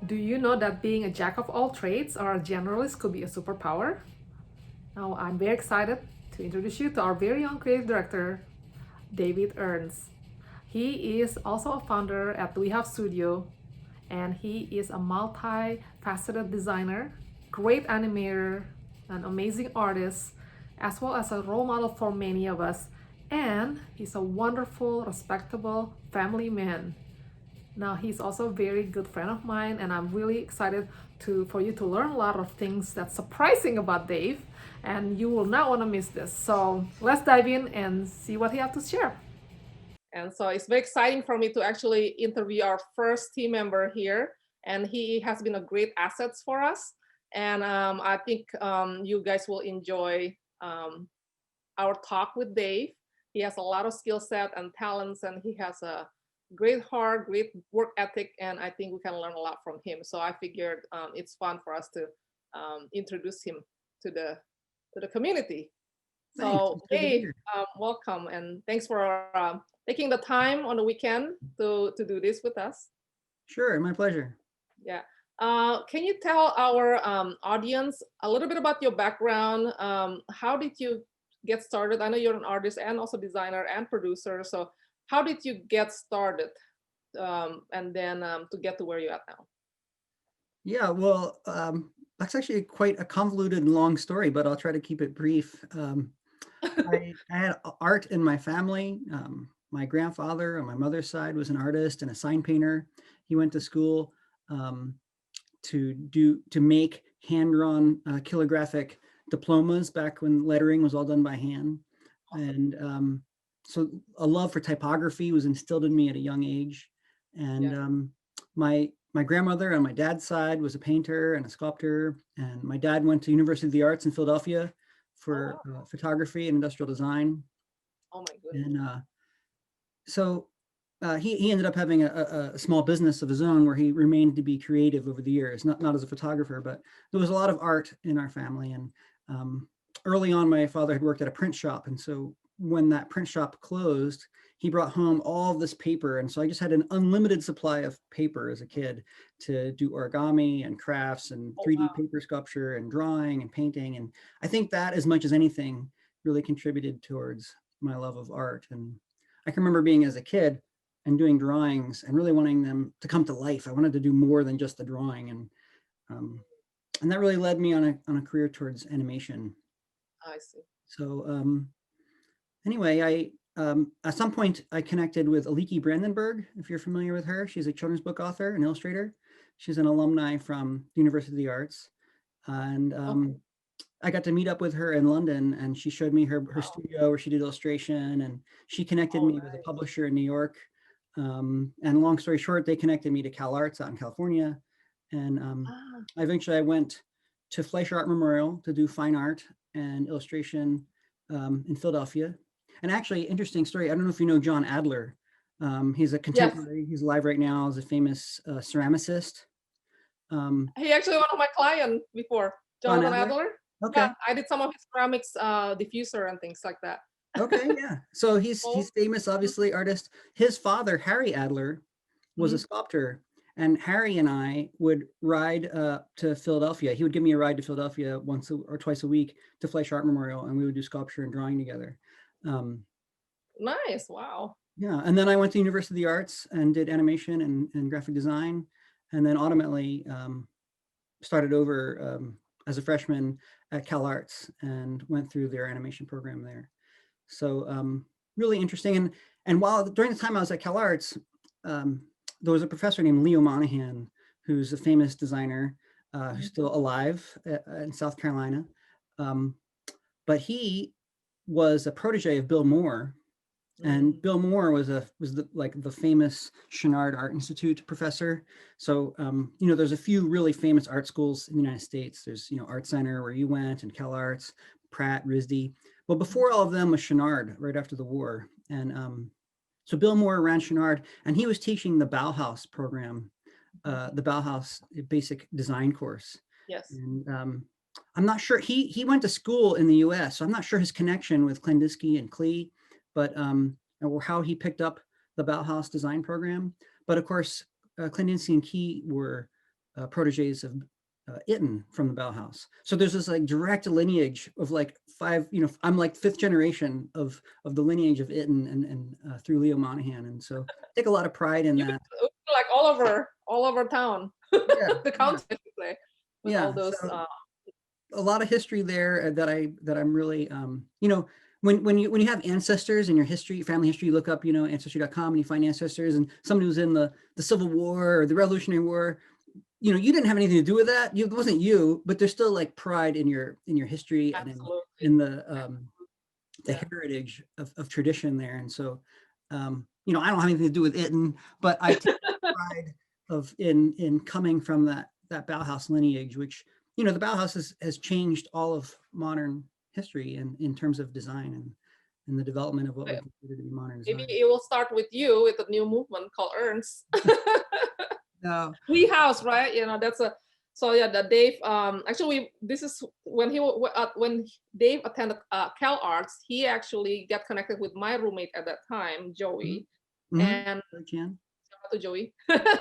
Do you know that being a jack of all trades or a generalist could be a superpower? Now, I'm very excited to introduce you to our very own creative director, David Ernst. He is also a founder at We Have Studio, and he is a multi-faceted designer, great animator, an amazing artist, as well as a role model for many of us. And he's a wonderful, respectable family man. Now he's also a very good friend of mine, and I'm really excited for you to learn a lot of things that's surprising about Dave, and you will not want to miss this. So let's dive in and see what he has to share. And so it's very exciting for me to actually interview our first team member here, and he has been a great asset for us. And I think you guys will enjoy our talk with Dave. He has a lot of skill set and talents, and he has a great heart, great work ethic, and I think we can learn a lot from him. So I figured it's fun for us to introduce him to the community. Thanks. So It's good to be Dave, here. welcome, and thanks for taking the time on the weekend to do this with us. Sure, my pleasure. Yeah. Can you tell our audience a little bit about your background? How did you get started? I know you're an artist and also designer and producer. So how did you get started and then to get to where you're at now? Yeah, well, that's actually quite a convoluted and long story, but I'll try to keep it brief. I had art in my family. My grandfather on my mother's side was an artist and a sign painter. He went to school um, to make hand-drawn calligraphic diplomas back when lettering was all done by hand. Awesome. And so a love for typography was instilled in me at a young age. And Yeah. my grandmother on my dad's side was a painter and a sculptor. And my dad went to University of the Arts in Philadelphia Oh, for wow. photography and industrial design. Oh my goodness. And so he ended up having a small business of his own where he remained to be creative over the years, not as a photographer, but there was a lot of art in our family. And early on, my father had worked at a print shop. And so when that print shop closed, he brought home all of this paper. And so I just had an unlimited supply of paper as a kid to do origami and crafts and Oh 3D wow. paper sculpture and drawing and painting. And I think that, as much as anything, really contributed towards my love of art. And I can remember being as a kid and doing drawings and really wanting them to come to life. I wanted to do more than just the drawing, um, and that really led me on a career towards animation. I see. So anyway, I at some point I connected with Aliki Brandenburg. If you're familiar with her, she's a children's book author and illustrator. She's an alumni from the University of the Arts, and Okay. I got to meet up with her in London, and she showed me her Wow. studio where she did illustration, and she connected Oh me with a nice. publisher in New York. And long story short, they connected me to Cal Arts out in California, and Ah, eventually I went to Fleischer Art Memorial to do fine art and illustration in Philadelphia. And actually, interesting story. I don't know if you know John Adler. He's a yes. contemporary. He's alive right now as a famous ceramicist. Um, He actually one of my client before, John Jonathan Adler. Adler. Yeah, Okay. I did some of his ceramics diffuser and things like that. Okay, yeah. So he's Oh, famous, obviously, artist. His father, Harry Adler, was a mhm. sculptor, and Harry and I would ride to Philadelphia. He would give me a ride to Philadelphia or twice a week to Fleischer Art Memorial, and we would do sculpture and drawing together. Um, Nice. Wow. yeah, and then I went to University of the Arts and did animation and graphic design, and then ultimately started over as a freshman at Cal Arts and went through their animation program there. So really interesting. And while during the time I was at Cal Arts, um, there was a professor named Leo Monahan, who's a famous designer who's Mhm. still alive in South Carolina. Um, but he was a protege of Bill Moore. And Mm. Bill Moore was the famous Chouinard Art Institute professor. So there's a few really famous art schools in the United States. There's Art Center where you went, and Cal Arts, Pratt, RISD. Well, before all of them was Chouinard, right after the war. And so Bill Moore ran Chouinard, and he was teaching the Bauhaus program, Mhm. the Bauhaus basic design course. Yes. And I'm not sure he went to school in the U.S., so I'm not sure his connection with Kandinsky and Klee, but or how he picked up the Bauhaus design program. But of course, Kandinsky and Klee were proteges of Itten from the Bauhaus. So there's this like direct lineage of like five, I'm like fifth generation of the lineage of Itten and through Leo Monahan. And so I take a lot of pride in that. Like all over town, Yeah, the country, with all yeah. those. So a lot of history there that I'm really, when you have ancestors in your history, family history, you look up, ancestry.com and you find ancestors and somebody who's in the Civil War or the Revolutionary War, you didn't have anything to do with that. It wasn't you, but there's still like pride in your history and in the heritage of tradition there. And so, I don't have anything to do with Itten, but I take pride in coming from that Bauhaus lineage, which, the Bauhaus has changed all of modern history in terms of design and the development of what we consider to be modern design. Maybe it will start with you with a new movement called Ernst. No. Tree house, right? That's a. So yeah, the Dave. Actually, this is when Dave attended Cal Arts. He actually got connected with my roommate at that time, Joey, and Chan. shout out to Joey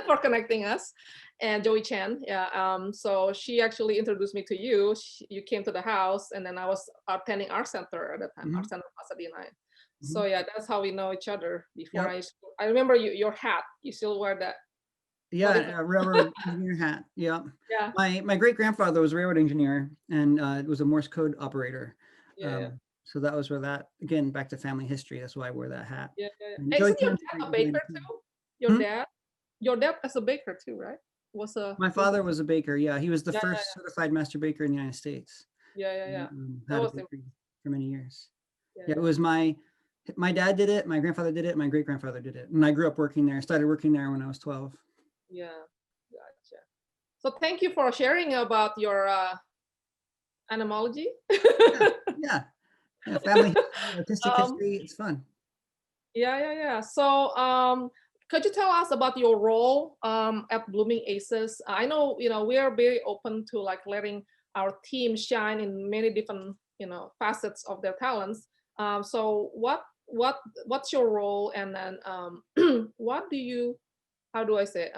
for connecting us, and Joey Chan. Yeah. So she actually introduced me to you. You came to the house, and then I was attending Art Center at that time, Art Center Pasadena. So yeah, that's how we know each other. Before I remember your hat. You still wear that. Yeah, a railroad engineer hat. Yeah. Yeah. My great grandfather was a railroad engineer and it was a Morse code operator. Yeah. So that was where that, again, back to family history. That's why I wore that hat. Yeah. And Isn't your dad a baker too? Your dad as a baker too, right? My father was a baker. Yeah, he was the first certified master baker in the United States. Yeah. Had a bakery for many years. Yeah, it was my dad did it, my grandfather did it, my great grandfather did it, and I grew up working there. I started working there when I was 12. Yeah, gotcha. So thank you for sharing about your animology. Yeah, family history, artistic history, it's fun. Yeah. So could you tell us about your role at Blooming Aces? I know, we are very open to like letting our team shine in many different, facets of their talents. So what's your role, and then how do I say,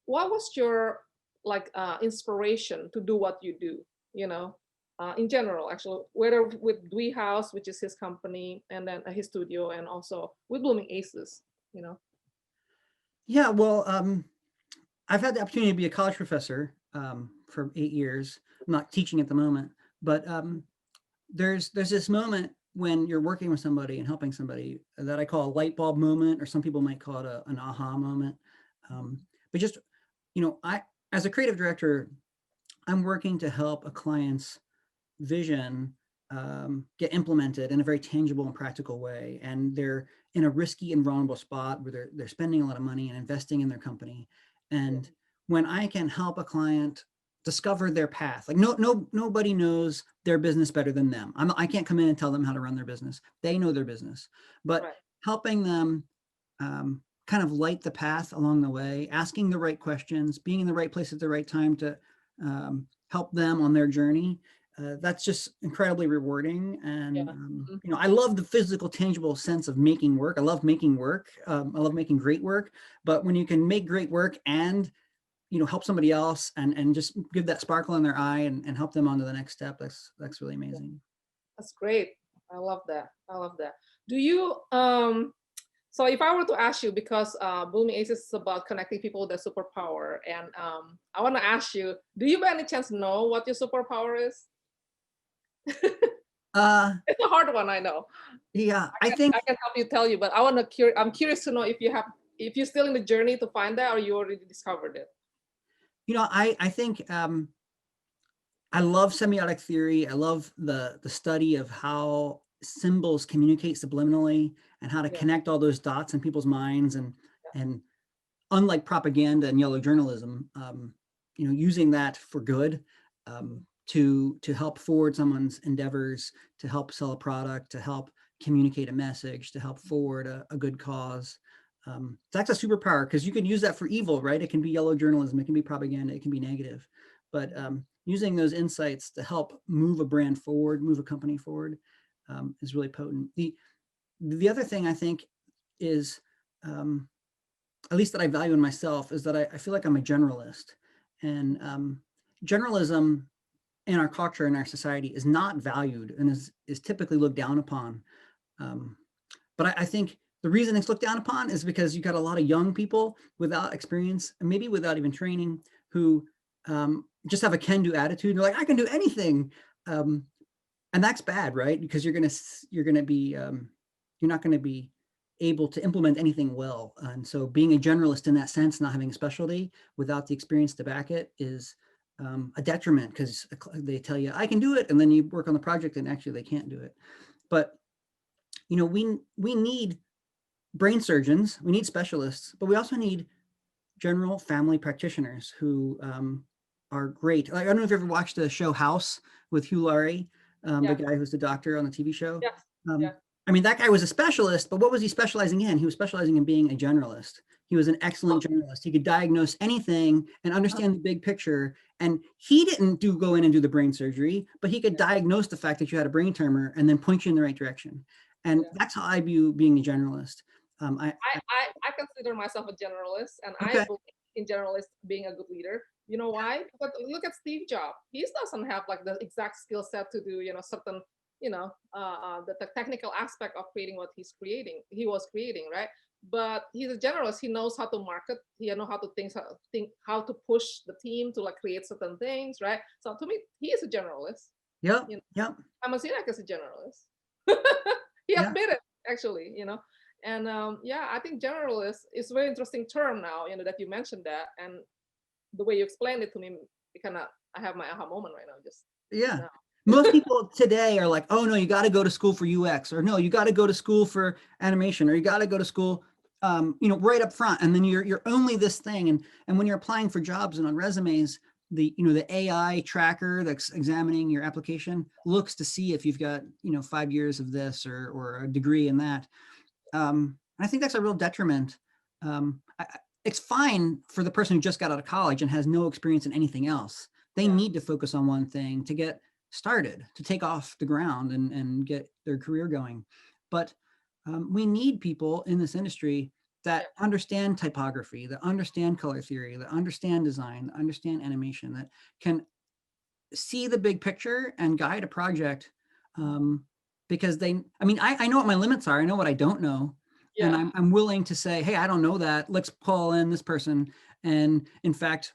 what was your like inspiration to do what you do, in general, actually, whether with Dewey House, which is his company, and then his studio, and also with Blooming Aces, Yeah, well, I've had the opportunity to be a college professor for 8 years. I'm not teaching at the moment, but there's this moment when you're working with somebody and helping somebody that I call a light bulb moment, or some people might call it an aha moment. But just, I, as a creative director, I'm working to help a client's vision get implemented in a very tangible and practical way. And they're in a risky and vulnerable spot where they're spending a lot of money and investing in their company. And when I can help a client discover their path, like nobody knows their business better than them. I can't come in and tell them how to run their business. They know their business, but helping them kind of light the path along the way, asking the right questions, being in the right place at the right time to help them on their journey. That's just incredibly rewarding. And, I love the physical, tangible sense of making work. I love making work. I love making great work. But when you can make great work and, help somebody else and just give that sparkle in their eye and help them on to the next step, that's really amazing. That's great. I love that. Do you, so if I were to ask you, because Blooming Aces is about connecting people with their superpower, and I want to ask you, do you by any chance know what your superpower is? It's a hard one, I know. Yeah, I can help you tell you, but I'm curious to know if you're still in the journey to find that, or you already discovered it. I think I love semiotic theory. I love the study of how symbols communicate subliminally and how to connect all those dots in people's minds, and unlike propaganda and yellow journalism, using that for good, to help forward someone's endeavors, to help sell a product, to help communicate a message, to help forward a good cause. That's a superpower, because you can use that for evil, right? It can be yellow journalism, it can be propaganda, it can be negative. But using those insights to help move a brand forward, move a company forward, is really potent. The other thing I think is, at least that I value in myself, is that I feel like I'm a generalist. And generalism in our culture, in our society, is not valued and is typically looked down upon. But I think the reason it's looked down upon is because you got a lot of young people without experience, and maybe without even training, who just have a can-do attitude. They're like, I can do anything, and that's bad, right? Because you're not going to be able to implement anything well. And so, being a generalist in that sense, not having a specialty without the experience to back it, is a detriment, because they tell you I can do it, and then you work on the project and actually they can't do it. But we need brain surgeons, we need specialists, but we also need general family practitioners who are great. Like, I don't know if you ever watched the show House with Hugh Laurie, the guy who's the doctor on the TV show. Yes. Um, I mean, that guy was a specialist, but what was he specializing in? He was specializing in being a generalist. He was an excellent generalist. He could diagnose anything and understand the big picture. And he didn't go in and do the brain surgery, but he could diagnose the fact that you had a brain tumor and then point you in the right direction. And that's how I view being a generalist. I consider myself a generalist, and I Okay. believe in generalists being a good leader. You know why? But look at Steve Jobs. He doesn't have like the exact skill set to do certain the technical aspect of creating what he was creating, right? But he's a generalist. He knows how to market. He knows how to think how to push the team to like create certain things, right? So to me, he is a generalist. Yep. You know, Yep. Amasinak is a generalist. He Yeah. admitted, actually, and I think generalist is a very interesting term now, that you mentioned that, and the way you explained it to me, I have my aha moment right now. Yeah. Now. Most people today are like, oh no, you got to go to school for UX, or no, you got to go to school for animation, or you got to go to school, right up front. And then you're only this thing. And when you're applying for jobs and on resumes, the AI tracker that's examining your application looks to see if you've got, 5 years of this or a degree in that. I think that's a real detriment. It's fine for the person who just got out of college and has no experience in anything else. They need to focus on one thing to get started, to take off the ground and get their career going. But we need people in this industry that understand typography, that understand color theory, that understand design, that understand animation, that can see the big picture and guide a project. Because I know what my limits are. I know what I don't know. And I'm willing to say, hey, I don't know that. Let's call in this person. And in fact,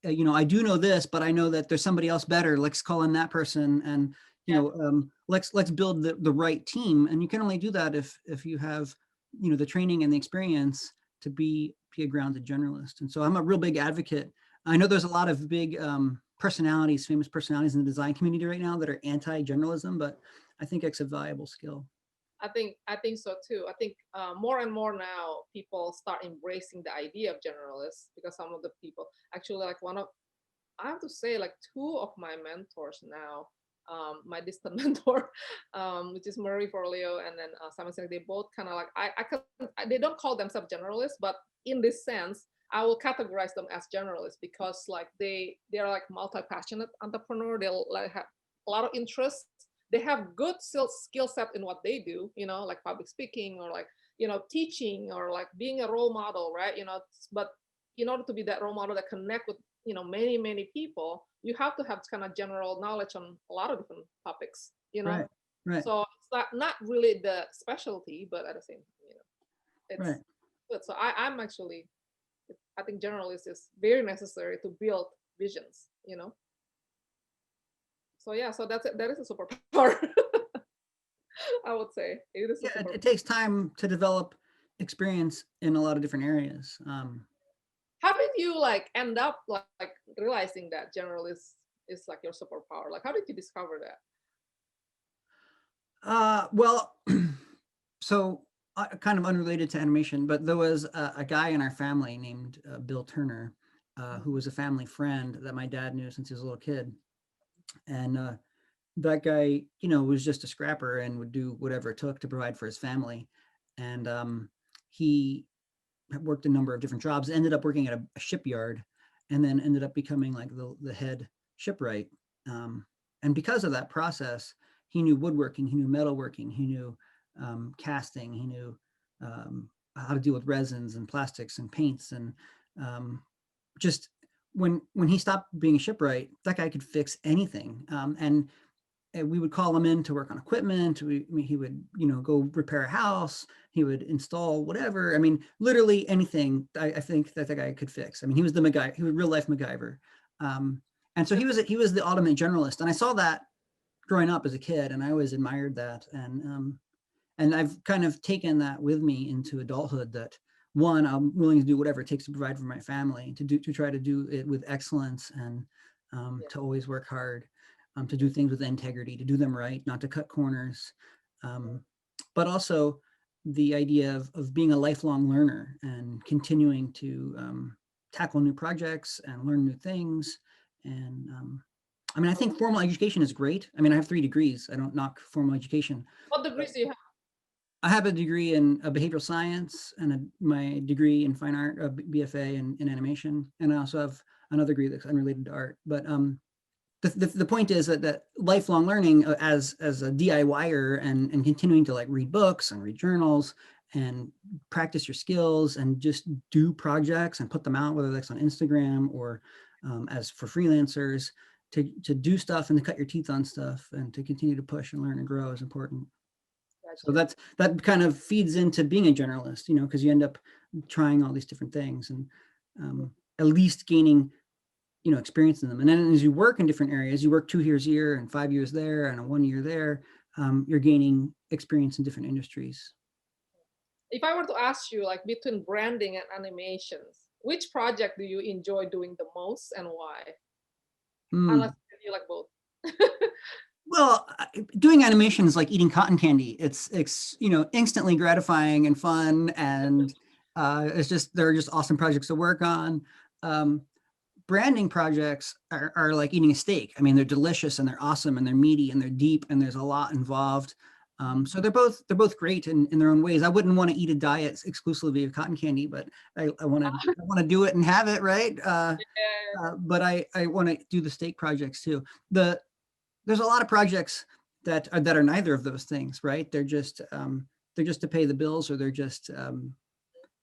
I do know this, but I know that there's somebody else better. Let's call in that person, and let's build the right team. And you can only do that if you have the training and the experience to be a grounded generalist. And so I'm a real big advocate. I know there's a lot of big famous personalities in the design community right now that are anti-generalism, but I think it's a valuable skill. I think so too. I think more and more now people start embracing the idea of generalists, because some of the people actually, like I have to say, like two of my mentors now, my distant mentor, which is Murray Forleo, and then Simon Sinek, they both kind of like they don't call themselves generalists, but in this sense, I will categorize them as generalists, because like they're like multi-passionate entrepreneur. They'll like have a lot of interests. They have good skill set in what they do, like public speaking, or like teaching, or like being a role model, right? But in order to be that role model that connect with many people, you have to have kind of general knowledge on a lot of different topics. Right. So it's not really the specialty, but at the same time, it's good. So I'm actually, I think generalist is very necessary to build visions. So so that is a superpower. I would say it is. It takes time to develop experience in a lot of different areas. How did you like end up like realizing that generalist is like your superpower? Like, how did you discover that? Well, so kind of unrelated to animation, but there was a guy in our family named Bill Turner, who was a family friend that my dad knew since he was a little kid. And that guy, was just a scrapper and would do whatever it took to provide for his family. And he worked a number of different jobs, ended up working at a shipyard, and then ended up becoming like the head shipwright. And because of that process, he knew woodworking, he knew metalworking, he knew casting, he knew how to deal with resins and plastics and paints, and just when he stopped being a shipwright, that guy could fix anything. And we would call him in to work on equipment. He would, go repair a house. He would install whatever. I mean, literally anything. I think that the guy could fix. I mean, he was the MacGyver. He was real life MacGyver. And so he was the ultimate generalist. And I saw that growing up as a kid, and I always admired that. And I've kind of taken that with me into adulthood. That one, I'm willing to do whatever it takes to provide for my family, to try to do it with excellence, and to always work hard. To do things with integrity, to do them right, not to cut corners, but also the idea of being a lifelong learner and continuing to tackle new projects and learn new things. And I mean, I think formal education is great. I mean, I have 3 degrees. I don't knock formal education. What degrees do you have? I have a degree in behavioral science and my degree in fine art, BFA in animation. And I also have another degree that's unrelated to art. But the point is that lifelong learning as a DIYer and continuing to like read books and read journals and practice your skills and just do projects and put them out, whether that's on Instagram or as for freelancers, to do stuff and to cut your teeth on stuff and to continue to push and learn and grow is important. Gotcha. So that kind of feeds into being a generalist, because you end up trying all these different things and at least gaining experience in them. And then as you work in different areas, you work 2 years here and 5 years there and a 1 year there, you're gaining experience in different industries. If I were to ask you, like between branding and animations, which project do you enjoy doing the most and why? Unless you like both. Well, doing animation is like eating cotton candy. It's instantly gratifying and fun, and they're just awesome projects to work on. Branding projects are like eating a steak. I mean, they're delicious and they're awesome and they're meaty and they're deep and there's a lot involved. So they're both great in their own ways. I wouldn't want to eat a diet exclusively of cotton candy, but I want to do it and have it, right? But I want to do the steak projects too. There's a lot of projects that are neither of those things, right? They're just to pay the bills, or they're just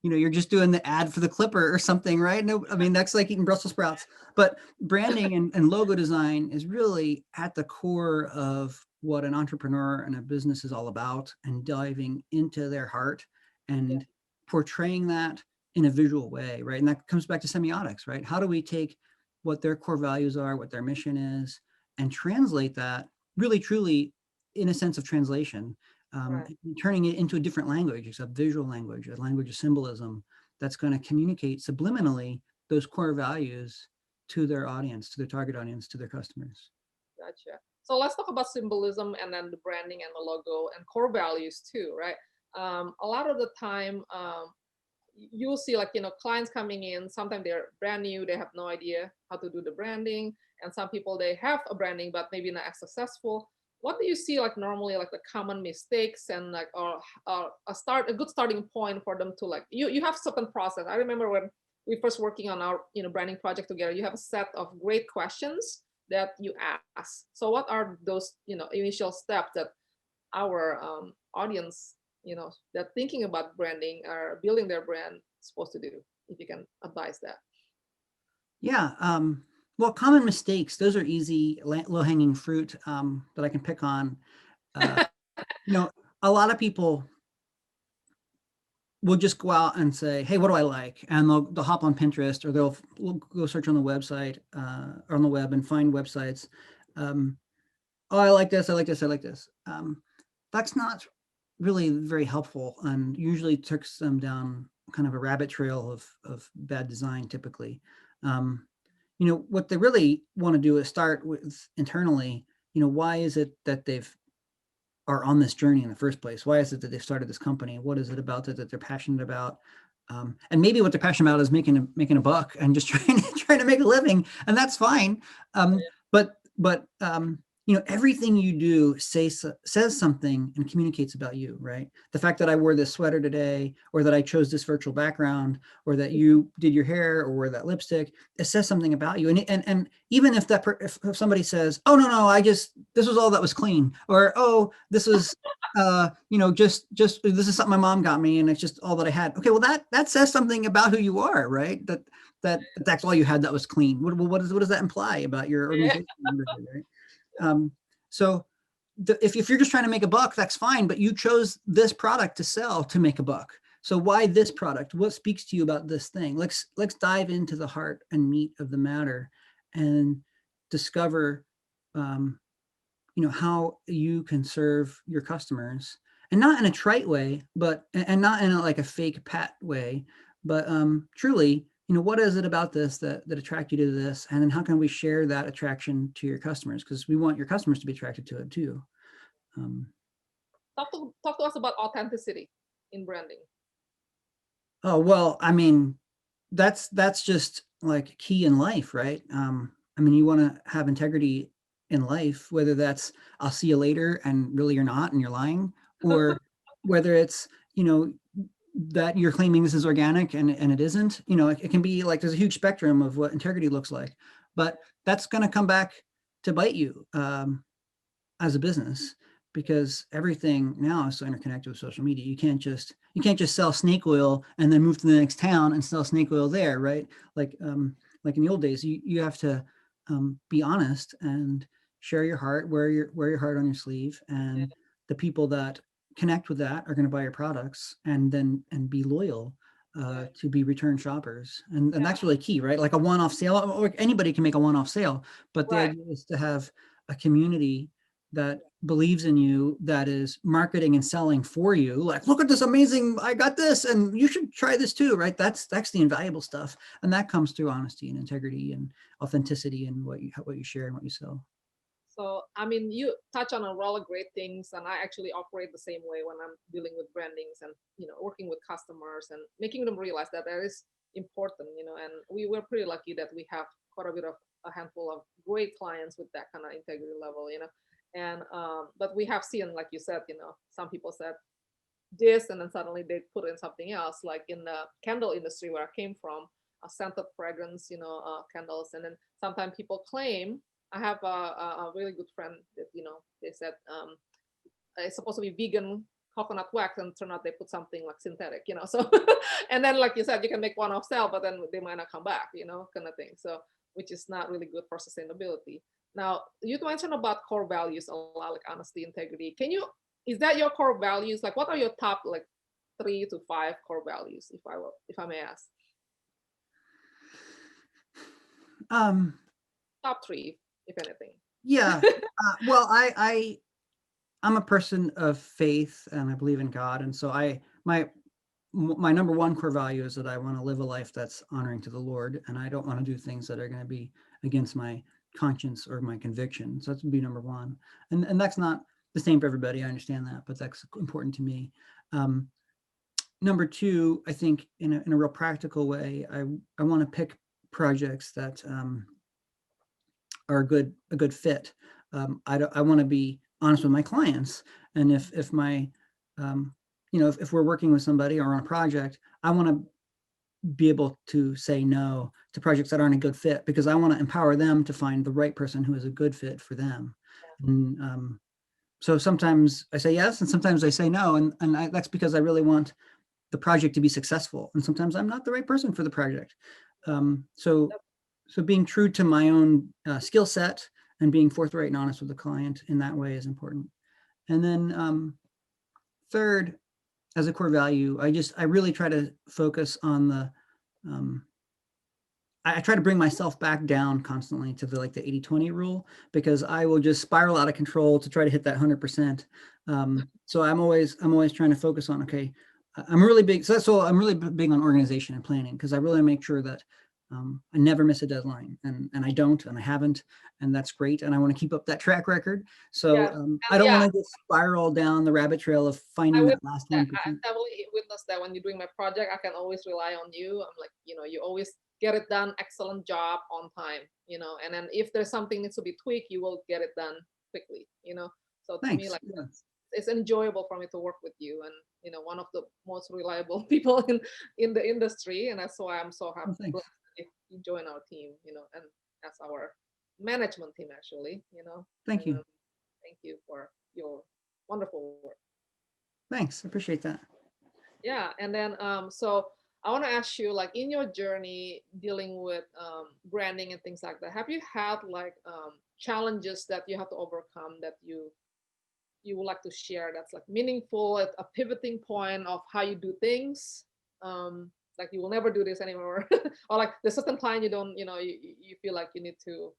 you're just doing the ad for the Clipper or something, right? No, I mean, that's like eating Brussels sprouts. But branding and logo design is really at the core of what an entrepreneur and a business is all about, and diving into their heart and portraying that in a visual way, right? And that comes back to semiotics, right? How do we take what their core values are, what their mission is, and translate that really, truly in a sense of translation, turning it into a different language. It's a visual language, a language of symbolism that's going to communicate subliminally those core values to their audience, to their target audience, to their customers. Gotcha. So let's talk about symbolism and then the branding and the logo and core values too, right? A lot of the time, you'll see like, clients coming in, sometimes they're brand new, they have no idea how to do the branding. And some people, they have a branding, but maybe not as successful. What do you see like normally like the common mistakes and like or a good starting point for them to like you have certain process. I remember when we first working on our branding project together, you have a set of great questions that you ask. So what are those initial steps that our audience that thinking about branding or building their brand supposed to do, if you can advise that? Yeah. Well, common mistakes, those are easy, low-hanging fruit that I can pick on. A lot of people will just go out and say, hey, what do I like? And they'll hop on Pinterest, or they'll go search on the website or on the web and find websites. Oh, I like this, I like this, I like this. That's not really very helpful, and usually takes them down kind of a rabbit trail of bad design typically. What they really want to do is start with internally, why is it that are on this journey in the first place? Why is it that they've started this company? What is it about it that they're passionate about? And maybe what they're passionate about is making a buck and just trying to make a living, and that's fine. But everything you do says something and communicates about you, right? The fact that I wore this sweater today, or that I chose this virtual background, or that you did your hair or wore that lipstick, it says something about you. And even if if somebody says, oh, no, this was all that was clean, or, oh, this was, just this is something my mom got me and it's just all that I had. Okay, well, that says something about who you are, right? that's all you had that was clean. What does that imply about your organization? Right? So if you're just trying to make a buck, that's fine, but you chose this product to sell to make a buck. So why this product? What speaks to you about this thing? Let's dive into the heart and meat of the matter and discover how you can serve your customers, and not in a trite way, but and not in like a fake pat way, but truly, what is it about this that attracted you to this, and then how can we share that attraction to your customers, because we want your customers to be attracted to it too. Talk to us about authenticity in branding. Oh, well, I mean, that's just like key in life, right? I mean, you want to have integrity in life, whether that's I'll see you later and really you're not and you're lying, or whether it's, that you're claiming this is organic and it isn't. It can be like there's a huge spectrum of what integrity looks like, but that's going to come back to bite you as a business, because everything now is so interconnected with social media. You can't just sell snake oil and then move to the next town and sell snake oil there, right? Like in the old days, you have to be honest and share your heart, wear your heart on your sleeve, and the people that connect with that are going to buy your products and be loyal to be return shoppers. And that's really key, right? Like a one-off sale, or anybody can make a one-off sale, but the idea is to have a community that believes in you, that is marketing and selling for you. Like, look at this amazing, I got this, and you should try this too, right? That's the invaluable stuff. And that comes through honesty and integrity and authenticity and what you share and what you sell. So, I mean, you touch on a lot of great things, and I actually operate the same way when I'm dealing with brandings and, working with customers and making them realize that that is important, and we were pretty lucky that we have quite a handful of great clients with that kind of integrity level, and but we have seen, like you said, some people said this and then suddenly they put in something else, like in the candle industry where I came from, a scented fragrance, candles, and then sometimes people claim, I have a really good friend that, they said it's supposed to be vegan coconut wax, and turn out they put something like synthetic, so and then like you said, you can make one off sale, but then they might not come back, kind of thing, so which is not really good for sustainability. Now, you mentioned about core values a lot, like honesty, integrity. Is that your core values? Like, what are your top like 3 to 5 core values, if I may ask? Top 3, if anything. Yeah. Well, I'm a person of faith and I believe in God, and so my number one core value is that I want to live a life that's honoring to the Lord, and I don't want to do things that are going to be against my conscience or my conviction. So that's would be number one, and that's not the same for everybody. I understand that, but that's important to me. Number two, I think in a real practical way, I want to pick projects that are a good fit. I want to be honest with my clients, and if my if we're working with somebody or on a project, I want to be able to say no to projects that aren't a good fit, because I want to empower them to find the right person who is a good fit for them. And so sometimes I say yes, and sometimes I say no, and that's because I really want the project to be successful. And sometimes I'm not the right person for the project. So being true to my own skill set and being forthright and honest with the client in that way is important. And then third, as a core value, I really try to focus on the I try to bring myself back down constantly to the 80-20 rule, because I will just spiral out of control to try to hit that 100%. So I'm always trying to focus on, okay, I'm really big. So I'm really big on organization and planning, because I really make sure that I never miss a deadline, and I don't, and I haven't, and that's great. And I want to keep up that track record. So I don't want to just spiral down the rabbit trail of finding that last 1%. I definitely witnessed that when you're doing my project. I can always rely on you. I'm like, you always get it done. Excellent job on time, and then if there's something needs to be tweaked, you will get it done quickly, So to me, like, it's enjoyable for me to work with you, and one of the most reliable people in the industry, and that's why I'm so happy if you join our team, and as our management team, actually, Thank you. Thank you for your wonderful work. Thanks, I appreciate that. Yeah, and then so I want to ask you, like, in your journey dealing with branding and things like that, have you had like challenges that you have to overcome that you would like to share that's like meaningful at a pivoting point of how you do things? Like you will never do this anymore, or like there's certain client you don't, you feel like you need to,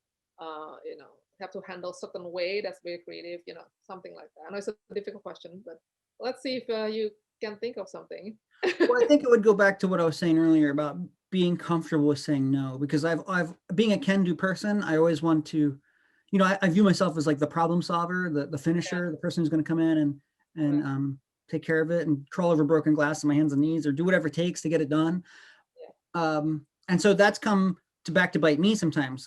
have to handle certain way that's very creative, something like that. I know it's a difficult question, but let's see if you can think of something. Well, I think it would go back to what I was saying earlier about being comfortable with saying no, because I've being a can-do person, I always want to, I view myself as like the problem solver, the Yeah, finisher, the person who's going to come in and correct. take care of it and crawl over broken glass on my hands and knees or do whatever it takes to get it done. Yeah, And so that's come to back to bite me sometimes.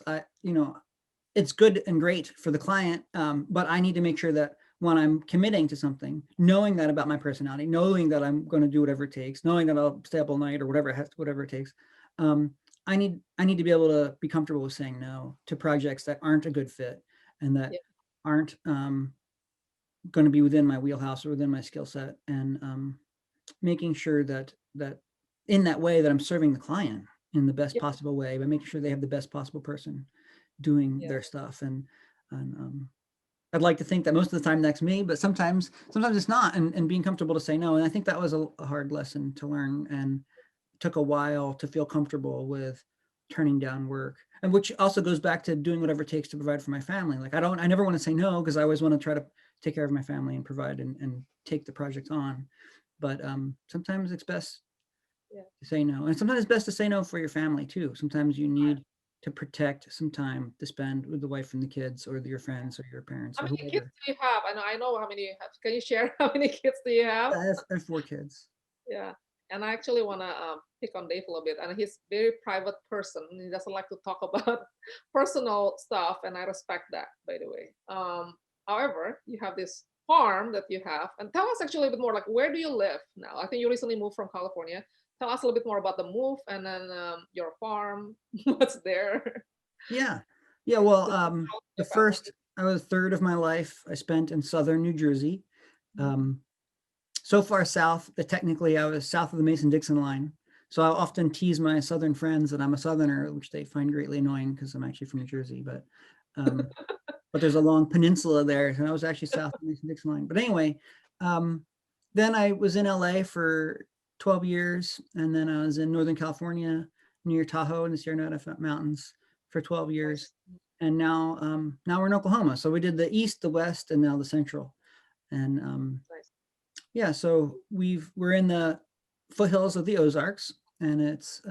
It's good and great for the client, but I need to make sure that when I'm committing to something, knowing that about my personality, knowing that I'm going to do whatever it takes, knowing that I'll stay up all night or whatever it takes, um, I need to be able to be comfortable with saying no to projects that aren't a good fit and that yeah, aren't going to be within my wheelhouse or within my skill set, and making sure that in that way that I'm serving the client in the best yeah, possible way by making sure they have the best possible person doing yeah. their stuff. And I'd like to think that most of the time that's me, but sometimes it's not, and being comfortable to say no. And I think that was a hard lesson to learn, and took a while to feel comfortable with turning down work. And which also goes back to doing whatever it takes to provide for my family. Like I never want to say no, because I always want to try to take care of my family and provide and take the project on. But sometimes it's best Yeah. to say no. And sometimes it's best to say no for your family too. Sometimes you need to protect some time to spend with the wife and the kids or your friends or your parents How or many kids whoever. do you have? I know how many you have. Can you share how many kids do you have? Yeah, I have 4 kids. Yeah. And I actually want to pick on Dave a little bit. And he's a very private person. He doesn't like to talk about personal stuff. And I respect that, by the way. However, you have this farm that you have. And tell us actually a bit more, like, where do you live now? I think you recently moved from California. Tell us a little bit more about the move and then your farm, what's there. Yeah. Yeah. Well, The the your first, family. I was a third of my life I spent in southern New Jersey. Um, so far south that technically I was south of the Mason-Dixon line. So I often tease my southern friends that I'm a southerner, which they find greatly annoying because I'm actually from New Jersey. But there's a long peninsula there, and I was actually south of the Mason-Dixon line. But anyway, um, then I was in LA for 12 years, and then I was in Northern California near Tahoe in the Sierra Nevada mountains for 12 years. Nice. And now we're in Oklahoma. So we did the east, the west, and now the central. And Nice. yeah, so we're in the foothills of the Ozarks, and it's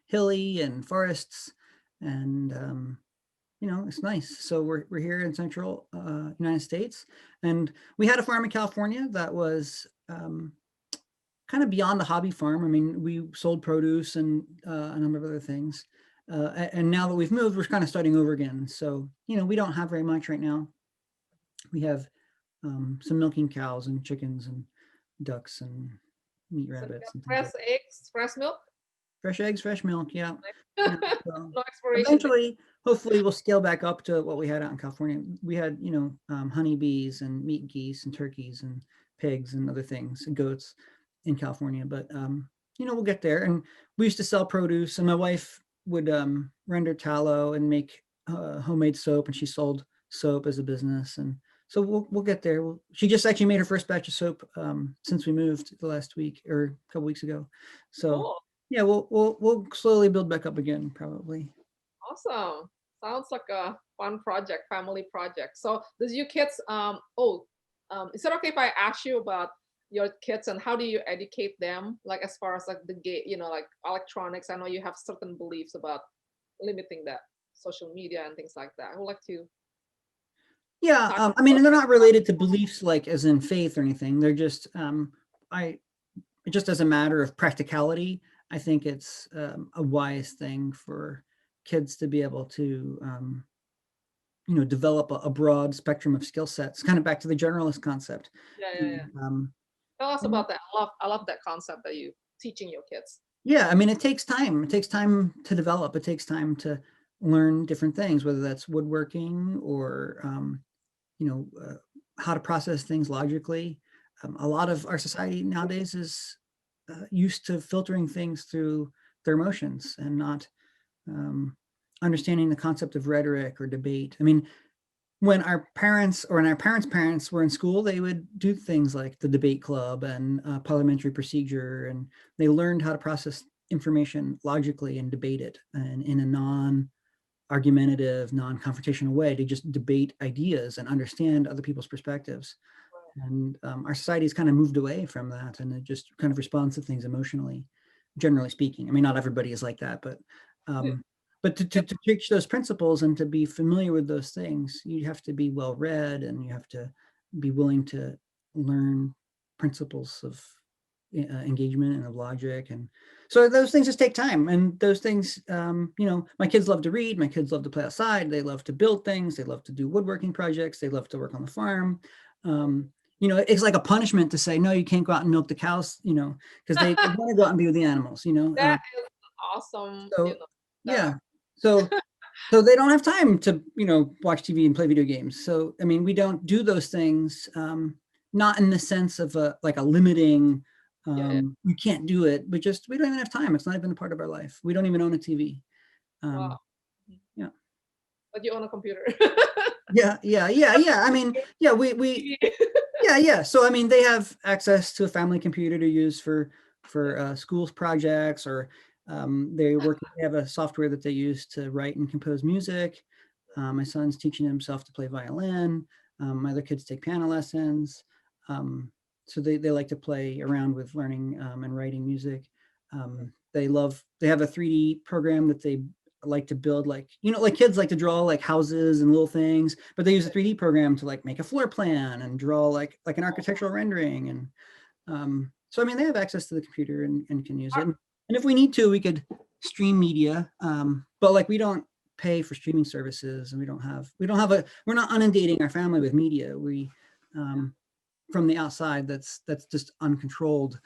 hilly and forests, and it's nice. So we're here in central United States, and we had a farm in California that was kind of beyond the hobby farm. I mean, we sold produce and a number of other things. And now that we've moved, we're kind of starting over again. So, we don't have very much right now. We have some milking cows and chickens and ducks and meat So you rabbits got and things fresh like that. eggs, fresh milk. Fresh eggs, fresh milk. Yeah. Yeah. So No expiration date. eventually, hopefully we'll scale back up to what we had out in California. We had, honeybees and meat geese and turkeys and pigs and other things and goats in California. But, we'll get there. And we used to sell produce, and my wife would render tallow and make homemade soap, and she sold soap as a business. And so we'll get there. She just actually made her first batch of soap since we moved the last week or a couple weeks ago. So Cool. yeah, we'll slowly build back up again, probably. Awesome. Sounds like a fun project, family project. So does your kids is it okay if I ask you about your kids and how do you educate them? Like as far as like the gate, like electronics. I know you have certain beliefs about limiting that social media and things like that. I would like to Yeah, talk I a mean, little they're bit not related to beliefs like as in faith or anything. They're just I just as a matter of practicality, I think it's a wise thing for kids to be able to develop a broad spectrum of skill sets. Kind of back to the generalist concept. yeah, yeah, And, yeah. Tell us and about that. I love that concept that you teaching your kids. yeah, I mean, it takes time. It takes time to develop. It takes time to learn different things, whether that's woodworking or you know, how to process things logically. A lot of our society nowadays is used to filtering things through their emotions and not understanding the concept of rhetoric or debate. I mean, when our parents parents were in school, they would do things like the debate club and parliamentary procedure, and they learned how to process information logically and debate it and in a non-argumentative, non-confrontational way, to just debate ideas and understand other people's perspectives. And our society's kind of moved away from that, and it just kind of responds to things emotionally, generally speaking. I mean, not everybody is like that, but to teach those principles and to be familiar with those things, you have to be well read, and you have to be willing to learn principles of engagement and of logic. And so those things just take time. And those things, my kids love to read, my kids love to play outside, they love to build things, they love to do woodworking projects, they love to work on the farm. It's like a punishment to say, no, you can't go out and milk the cows, because they want to go out and be with the animals, That is awesome. So, yeah. So they don't have time to, watch TV and play video games. So, I mean, we don't do those things, not in the sense of a limiting, you can't do it, but just, we don't even have time. It's not even a part of our life. We don't even own a TV. Wow. Yeah. But you own a computer. Yeah. I mean, yeah, yeah. So, I mean, they have access to a family computer to use for schools projects, or they have a software that they use to write and compose music. My son's teaching himself to play violin. My other kids take piano lessons. So they like to play around with learning and writing music. They have a 3D program that they like to build, like kids like to draw like houses and little things, but they use a 3D program to like make a floor plan and draw like an architectural rendering. And so, I mean, they have access to the computer and can use it. And if we need to, we could stream media, but like we don't pay for streaming services, and we're not inundating our family with media. We from the outside, that's just uncontrolled,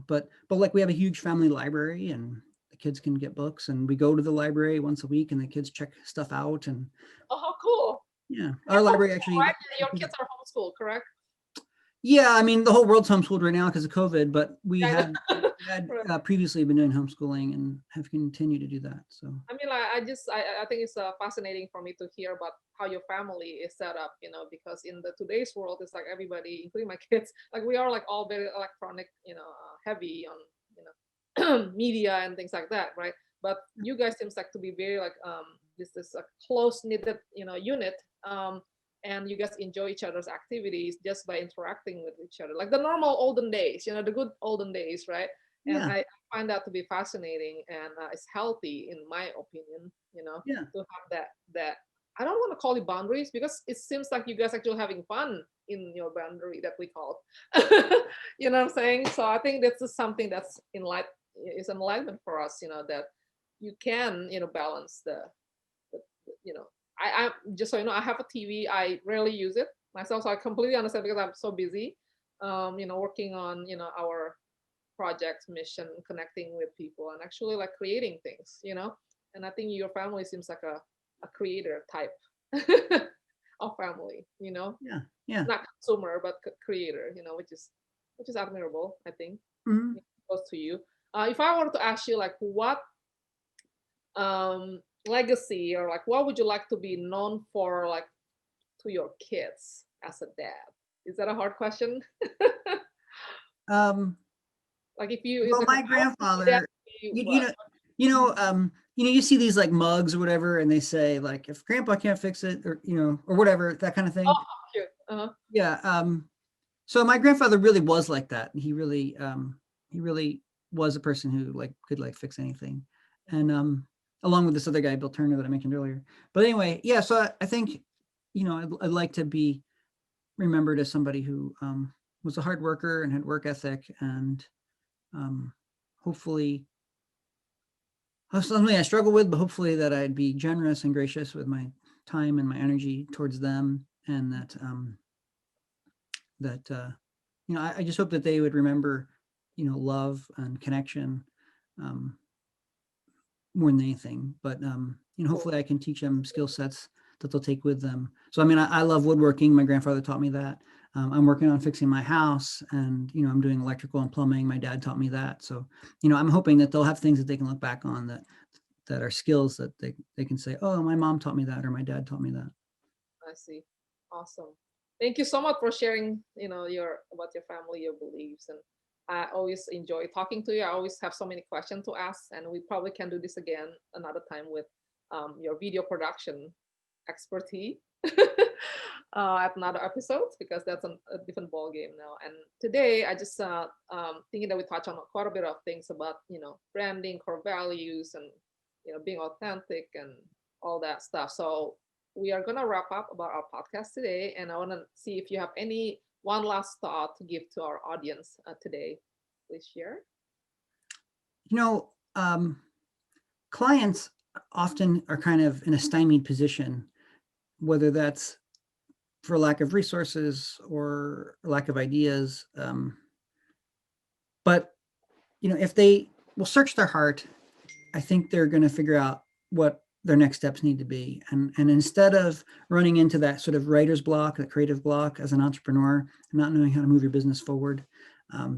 but like we have a huge family library, and the kids can get books, and we go to the library once a week, and the kids check stuff out. And how cool. Yeah, our library actually. Right? Your kids are homeschooled, correct? Yeah, I mean, the whole world's homeschooled right now because of COVID, but we had previously been doing homeschooling and have continued to do that. So I mean, like, I think it's fascinating for me to hear about how your family is set up, because in the today's world, it's like everybody, including my kids, like we are like all very electronic, heavy on, media and things like that, right? But you guys seems like to be very like this is a close knitted, unit. And you guys enjoy each other's activities just by interacting with each other, like the normal olden days, the good olden days, right? And yeah. I find that to be fascinating, and it's healthy, in my opinion, to have that. I don't want to call it boundaries, because it seems like you guys actually having fun in your boundary that we call. You know what I'm saying? So I think this is something that's enlightenment for us, that you can, balance the I just so you know, I have a TV. I rarely use it myself, so I completely understand, because I'm so busy, working on our project mission, connecting with people, and actually like creating things, And I think your family seems like a creator type of family, Yeah. Not consumer, but creator, which is admirable, I think. Mm-hmm. Goes to you. If I were to ask you, like, what legacy, or like what would you like to be known for, like, to your kids as a dad? Is that a hard question? Like, if you well, my grandfather, you see these like mugs or whatever, and they say like, if grandpa can't fix it, or or whatever, that kind of thing. Oh, cute. Uh-huh. Yeah. So my grandfather really was like that. He really was a person who like could like fix anything. And along with this other guy, Bill Turner, that I mentioned earlier. But anyway, yeah, so I think, I'd like to be remembered as somebody who was a hard worker and had work ethic, and hopefully something I struggle with, but hopefully that I'd be generous and gracious with my time and my energy towards them, and that I just hope that they would remember, love and connection more than anything. But hopefully I can teach them skill sets that they'll take with them. So I mean, I love woodworking. My grandfather taught me that. I'm working on fixing my house, and I'm doing electrical and plumbing. My dad taught me that. So I'm hoping that they'll have things that they can look back on that are skills that they can say, oh, my mom taught me that, or my dad taught me that. I see. Awesome. Thank you so much for sharing, your about your family, your beliefs. And I always enjoy talking to you. I always have so many questions to ask, and we probably can do this again another time with your video production expertise at another episode, because that's a different ball game now. And today I just thinking that we touch on quite a bit of things about branding, core values, and being authentic and all that stuff. So we are gonna wrap up about our podcast today, and I want to see if you have one last thought to give to our audience today. Please share. Clients often are kind of in a stymied position, whether that's for lack of resources or lack of ideas. But if they will search their heart, I think they're going to figure out what their next steps need to be. And instead of running into that sort of writer's block, that creative block as an entrepreneur, and not knowing how to move your business forward,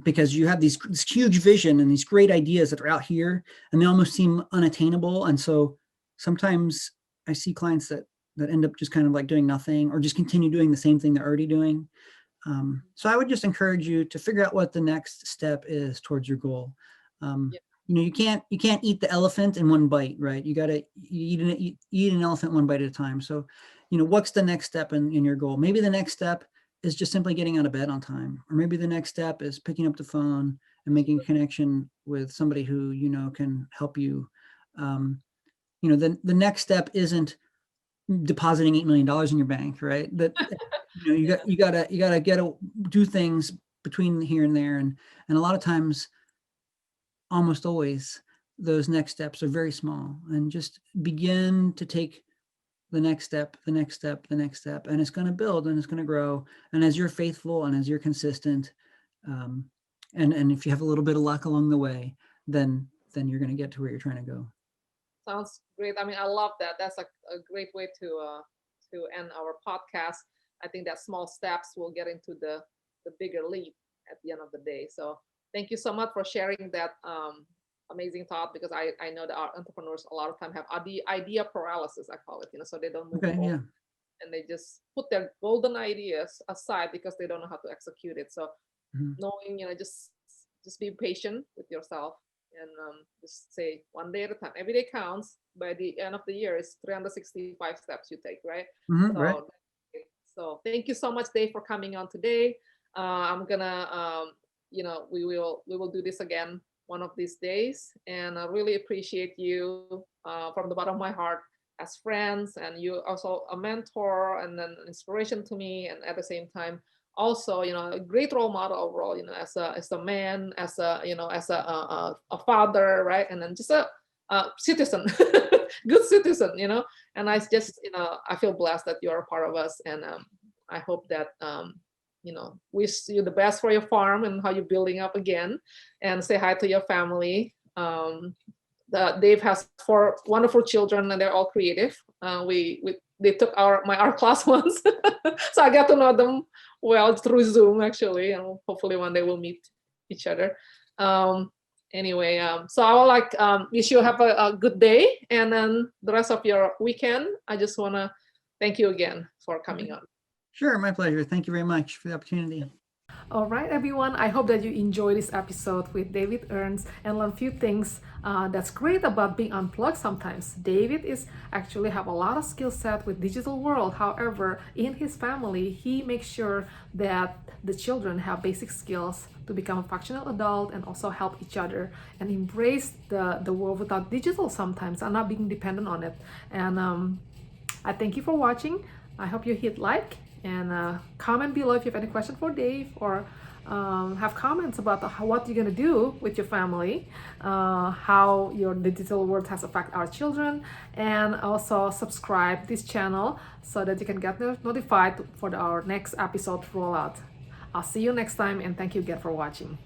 because you have this huge vision and these great ideas that are out here, and they almost seem unattainable. And so sometimes I see clients that end up just kind of like doing nothing, or just continue doing the same thing they're already doing. So I would just encourage you to figure out what the next step is towards your goal. You can't eat the elephant in one bite, right? You got to eat an elephant one bite at a time. So, what's the next step in your goal? Maybe the next step is just simply getting out of bed on time, or maybe the next step is picking up the phone and making a connection with somebody who can help you. The next step isn't depositing $8 million in your bank, right? That you gotta do things between here and there, and a lot of times, almost always, those next steps are very small, and just begin to take the next step, the next step, the next step, and it's going to build and it's going to grow. And as you're faithful and as you're consistent, and if you have a little bit of luck along the way, then you're going to get to where you're trying to go. Sounds great. I mean, I love that. That's a great way to end our podcast. I think that small steps will get into the bigger leap at the end of the day. So thank you so much for sharing that amazing thought, because I know that our entrepreneurs a lot of time have idea paralysis, I call it, so they don't move forward, and they just put their golden ideas aside because they don't know how to execute it. So knowing, just be patient with yourself, and just say one day at a time. Every day counts. By the end of the year, it's 365 steps you take, right? Right. So thank you so much, Dave, for coming on today. I'm gonna we will do this again one of these days, and I really appreciate you from the bottom of my heart as friends, and you also a mentor and an inspiration to me, and at the same time also a great role model overall, as a man, as a father, right? And then just a citizen, good citizen, and I just I feel blessed that you are a part of us, and I hope that wish you the best for your farm and how you're building up again, and say hi to your family. Dave has 4 wonderful children, and they're all creative. They took our art class once, so I got to know them well through Zoom, actually, and hopefully one day we'll meet each other. Anyway, so I would wish you have a good day, and then the rest of your weekend. I just want to thank you again for coming on. Sure, my pleasure. Thank you very much for the opportunity. All right, everyone. I hope that you enjoyed this episode with David Ernst and learn a few things that's great about being unplugged sometimes. David is actually have a lot of skill set with digital world. However, in his family, he makes sure that the children have basic skills to become a functional adult, and also help each other and embrace the world without digital sometimes, and not being dependent on it. And I thank you for watching. I hope you hit like, and comment below if you have any question for Dave, or have comments about what you're going to do with your family, how your digital world has affected our children, and also subscribe this channel so that you can get notified for our next episode rollout. I'll see you next time, and thank you again for watching.